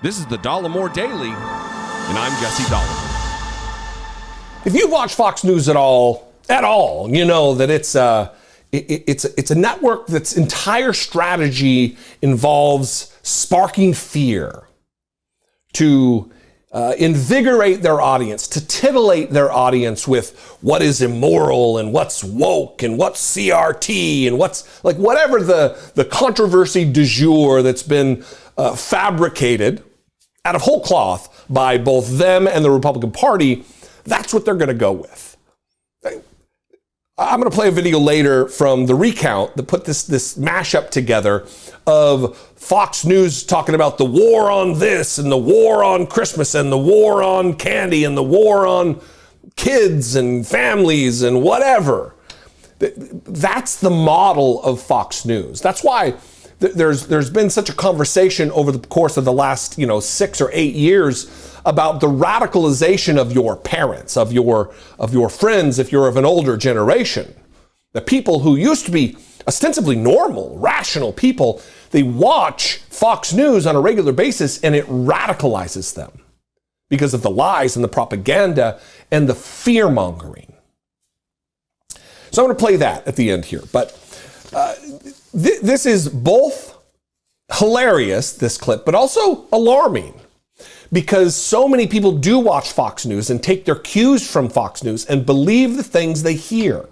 This is the Dollemore Daily, and I'm Jesse Dollemore. If you watch Fox News at all, you know that it's a network that's entire strategy involves sparking fear to invigorate their audience, to titillate their audience with what is immoral and what's woke and what's CRT and what's like whatever the controversy du jour that's been fabricated out of whole cloth by both them and the Republican Party. That's what they're going to go with. I'm going to play a video later from the recount that put this mashup together of Fox News talking about the war on this and the war on Christmas and the war on candy and the war on kids and families and whatever. That's the model of Fox News. That's why there's been such a conversation over the course of the last 6 or 8 years about the radicalization of your parents, of your friends, if you're of an older generation. The people who used to be ostensibly normal, rational people, they watch Fox News on a regular basis and it radicalizes them because of the lies and the propaganda and the fear mongering. So I'm going to play that at the end here, but this is both hilarious, this clip, but also alarming because so many people do watch Fox News and take their cues from Fox News and believe the things they hear.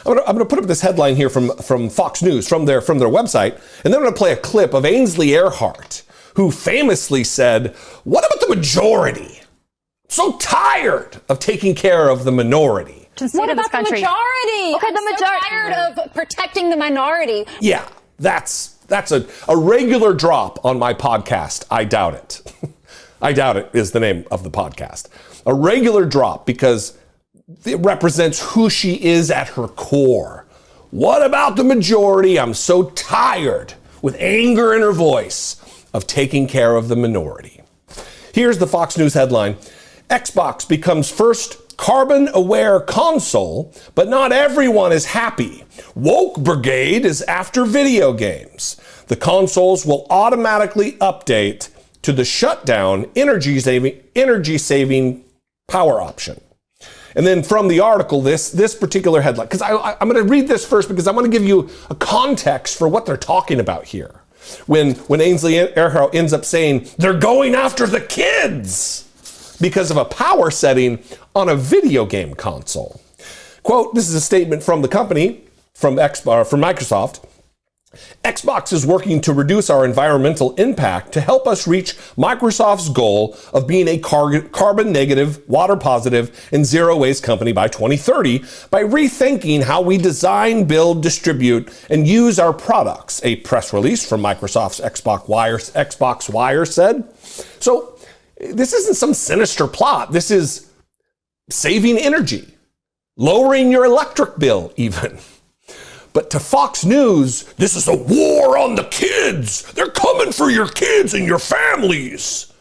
I'm going to put up this headline here from Fox News, from their website, and then I'm going to play a clip of Ainsley Earhardt, who famously said, "What about the majority? I'm so tired of taking care of the minority." What about the majority? Okay, the majority. So tired of protecting the minority. Yeah, that's a regular drop on my podcast. I doubt it. I doubt it is the name of the podcast. A regular drop because it represents who she is at her core. What about the majority? I'm so tired, with anger in her voice, of taking care of the minority. Here's the Fox News headline. Xbox becomes first carbon-aware console, but not everyone is happy. Woke Brigade is after video games. The consoles will automatically update to the shutdown energy-saving power option. And then from the article, this particular headline, because I'm going to read this first because I want to give you a context for what they're talking about here. When Ainsley Earhardt ends up saying they're going after the kids because of a power setting on a video game console. Quote, this is a statement from the company, from Microsoft. Xbox is working to reduce our environmental impact to help us reach Microsoft's goal of being a carbon negative, water positive, and zero waste company by 2030 by rethinking how we design, build, distribute, and use our products, a press release from Microsoft's Xbox Wire said. So this isn't some sinister plot. This is saving energy, lowering your electric bill even. But to Fox News, this is a war on the kids. They're coming for your kids and your families.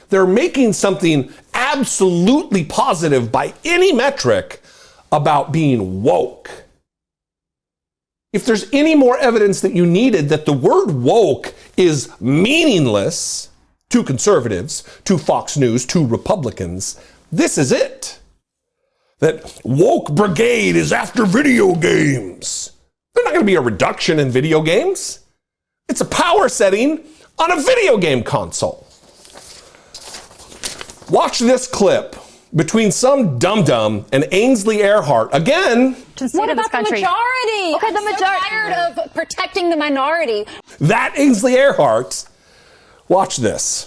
They're making something absolutely positive by any metric about being woke. If there's any more evidence that you needed that the word woke is meaningless to conservatives, to Fox News, to Republicans, this is it. That woke brigade is after video games. There's not going to be a reduction in video games. It's a power setting on a video game console. Watch this clip between some dum-dum and Ainsley Earhardt again. What about the majority? Okay, the majority. So tired of protecting the minority. That Ainsley Earhardt. Watch this.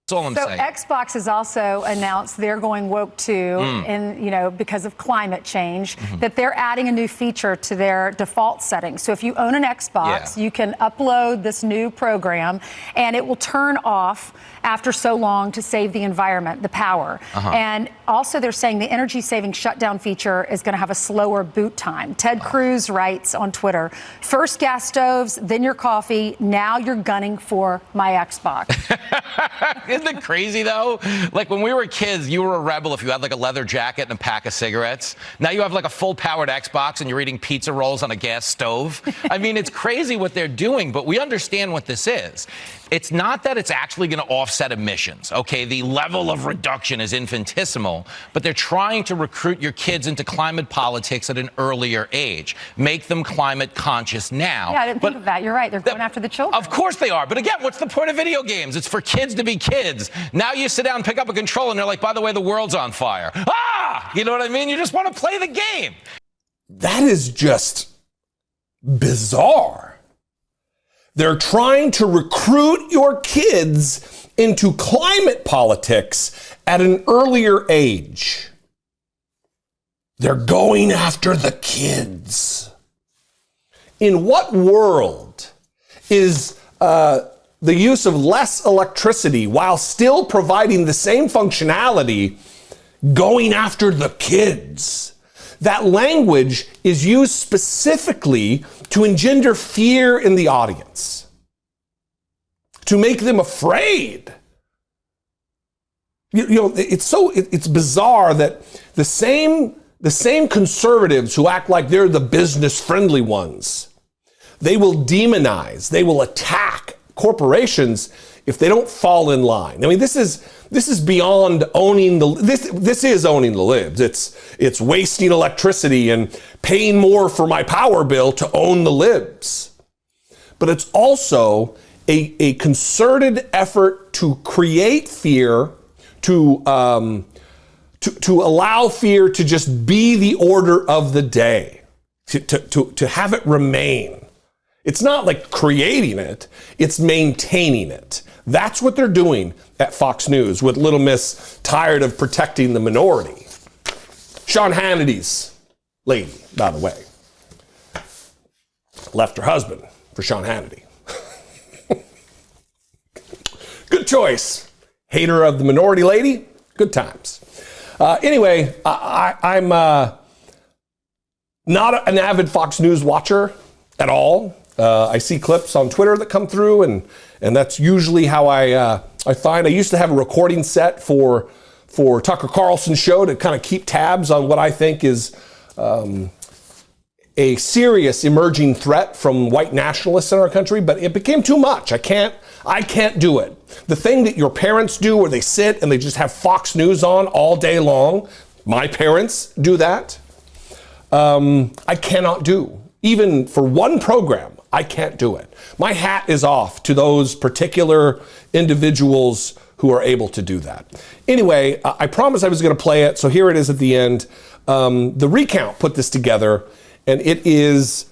That's all I'm saying. Xbox has also announced they're going woke too, and because of climate change, that they're adding a new feature to their default settings. So if you own an Xbox, you can upload this new program, and it will turn off after so long to save the environment, the power. And also, they're saying the energy-saving shutdown feature is going to have a slower boot time. Ted Cruz writes on Twitter, "First gas stoves, then your coffee. Now you're gunning for my Xbox." Isn't it crazy, though? Like, when we were kids, you were a rebel if you had, like, a leather jacket and a pack of cigarettes. Now you have, like, a full-powered Xbox and you're eating pizza rolls on a gas stove. I mean, it's crazy what they're doing, but we understand what this is. It's not that it's actually going to offset emissions, okay? The level of reduction is infinitesimal, but they're trying to recruit your kids into climate politics at an earlier age. Make them climate conscious now. Yeah, I didn't think of that. You're right. They're going after the children. Of course they are. But again, what's the point of video games? It's for kids to be kids. Now you sit down and pick up a controller and they're like, by the way, the world's on fire. Ah! You know what I mean? You just want to play the game. That is just bizarre. They're trying to recruit your kids into climate politics at an earlier age. They're going after the kids. In what world is the use of less electricity while still providing the same functionality going after the kids? That language is used specifically to engender fear in the audience, to make them afraid. You know, it's bizarre that the same conservatives who act like they're the business-friendly ones, they will demonize, they will attack corporations if they don't fall in line. I mean, this is beyond owning this is owning the libs. It's wasting electricity and paying more for my power bill to own the libs. But it's also a concerted effort to create fear, to allow fear to just be the order of the day, to have it remain. It's not like creating it, it's maintaining it. That's what they're doing at Fox News with Little Miss tired of protecting the minority. Sean Hannity's lady, by the way, left her husband for Sean Hannity. Good choice. Hater of the minority lady, good times. Anyway, I'm not an avid Fox News watcher at all. I see clips on Twitter that come through, and that's usually how I find. I used to have a recording set for Tucker Carlson's show to kind of keep tabs on what I think is a serious emerging threat from white nationalists in our country, but it became too much. I can't do it. The thing that your parents do where they sit and they just have Fox News on all day long, my parents do that. I cannot do. Even for one program, I can't do it. My hat is off to those particular individuals who are able to do that. Anyway, I promised I was going to play it, so here it is at the end. The Recount put this together, and it is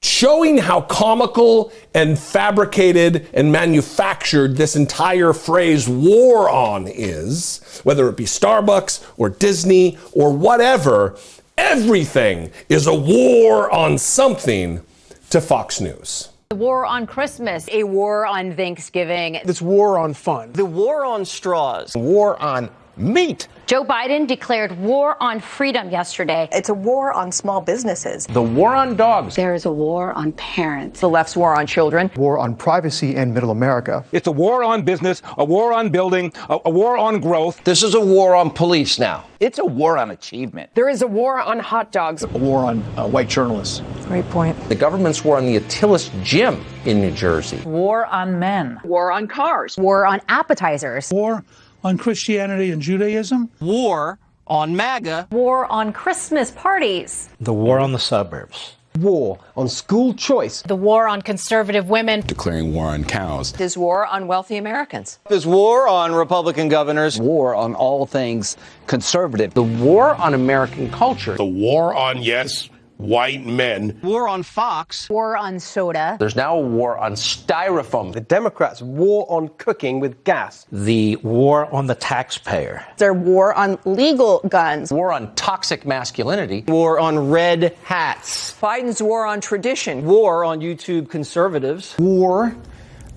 showing how comical and fabricated and manufactured this entire phrase war on is, whether it be Starbucks or Disney or whatever. Everything is a war on something to Fox News. The war on Christmas, a war on Thanksgiving. This war on fun. The war on straws. War on meat. Joe Biden declared war on freedom yesterday. It's a war on small businesses. The war on dogs. There is a war on parents. The left's war on children. War on privacy and middle America. It's a war on business, a war on building, a war on growth. This is a war on police now. It's a war on achievement. There is a war on hot dogs. A war on white journalists. Great point. The government's war on the Attilas gym in New Jersey. War on men. War on cars. War on appetizers. War on Christianity and Judaism. War on MAGA. War on Christmas parties. The war on the suburbs. War on school choice. The war on conservative women. Declaring war on cows. There's war on wealthy Americans. There's war on Republican governors. War on all things conservative. The war on American culture. The war on, yes, white men. War on Fox. War on soda. There's now a war on styrofoam. The Democrats' war on cooking with gas. The war on the taxpayer. There's war on legal guns. War on toxic masculinity. War on red hats. Biden's war on tradition. War on YouTube conservatives. War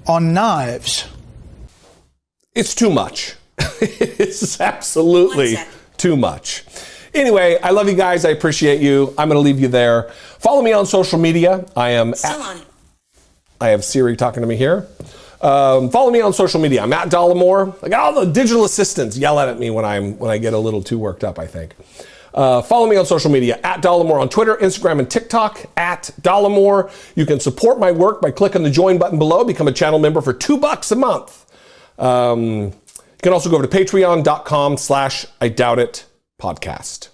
on knives. It's too much. It's absolutely too much. Anyway, I love you guys. I appreciate you. I'm going to leave you there. Follow me on social media. I am I have Siri talking to me here. Follow me on social media. I'm at Dollemore. I got all the digital assistants yelling at me when I get a little too worked up, I think. Follow me on social media, at Dollemore on Twitter, Instagram, and TikTok, at Dollemore. You can support my work by clicking the join button below. Become a channel member for $2 a month. You can also go over to patreon.com/IDoubtIt podcast.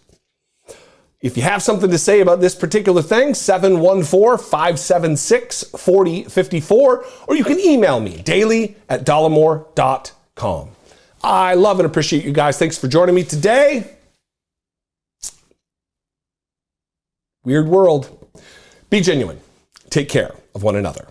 If you have something to say about this particular thing, 714-576-4054, or you can email me, daily@dollemore.com. I love and appreciate you guys. Thanks for joining me today. Weird world. Be genuine. Take care of one another.